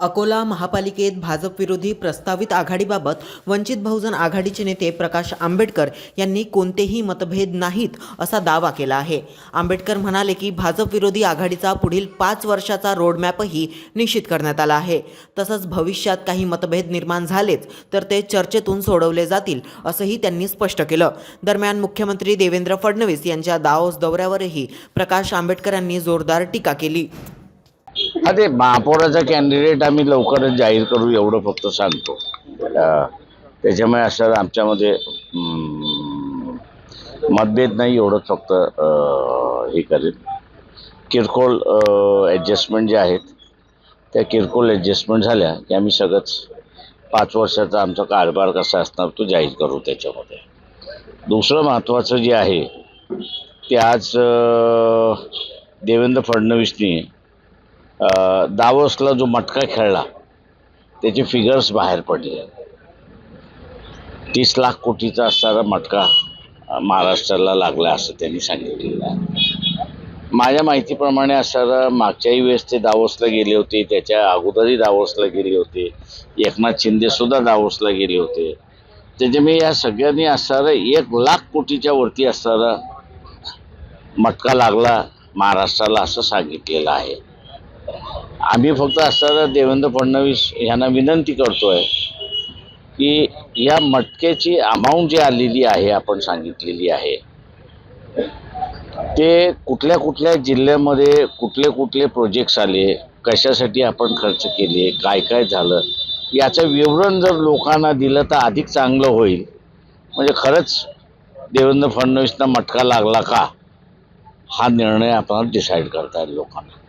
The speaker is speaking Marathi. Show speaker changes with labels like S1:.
S1: अकोला महापालिकेत भाजप विरोधी प्रस्तावित आघाडीबाबत वंचित बहुजन आघाडीचे नेते प्रकाश आंबेडकर यांनी कोणतेही मतभेद नाहीत असा दावा केला आहे। आंबेडकर म्हणाले की भाजप विरोधी आघाडीचा पुढील 5 वर्षाचा रोडमॅपही निश्चित करण्यात आला आहे। तसंच भविष्यात काही मतभेद निर्माण झालेच तर ते चर्चेतून सोडवले जातील असंही त्यांनी स्पष्ट केलं। दरम्यान मुख्यमंत्री देवेंद्र फडणवीस यांच्या दाओस दौऱ्यावरही प्रकाश आंबेडकर यांनी जोरदार टीका केली।
S2: हा, ते महापौराचा कॅन्डिडेट आम्ही लवकरच जाहीर करू एवढं फक्त सांगतो। त्याच्यामुळे असं आमच्यामध्ये मतभेद नाही, एवढंच फक्त हे करेल। किरकोळ ॲडजस्टमेंट जे आहेत त्या किरकोळ ॲडजस्टमेंट झाल्या की आम्ही सगळंच 5 वर्षाचा आमचा कारभार कसा असणार तो जाहीर करू त्याच्यामध्ये। दुसरं महत्त्वाचं जे आहे ते आज देवेंद्र फडणवीसनी दावोसला जो मटका खेळला त्याचे फिगर्स बाहेर पडले। 30 लाख कोटीचा असणारा मटका महाराष्ट्राला लागला असं त्यांनी सांगितलेलं आहे। माझ्या माहितीप्रमाणे असणारा मागच्याही वेळेस ते दावोसला गेले होते, त्याच्या अगोदरही दावोसला गेले होते, एकनाथ शिंदे सुद्धा दावोसला गेले होते। त्याच्यामुळे या सगळ्यांनी असणारा 1 लाख कोटीच्या वरती असणारा मटका लागला महाराष्ट्राला असं सांगितलेलं आहे। आम्ही फक्त असणारा देवेंद्र फडणवीस यांना विनंती करतोय की या मटक्याची अमाऊंट जी आलेली आहे आपण सांगितलेली आहे ते कुठल्या कुठल्या जिल्ह्यामध्ये कुठले प्रोजेक्ट्स आले, कशासाठी आपण खर्च केले, काय काय झालं याचं विवरण जर लोकांना दिलं तर अधिक चांगलं होईल। म्हणजे खरंच देवेंद्र फडणवीसना मटका लागला का हा निर्णय आपण डिसाईड करता येईल लोकांना।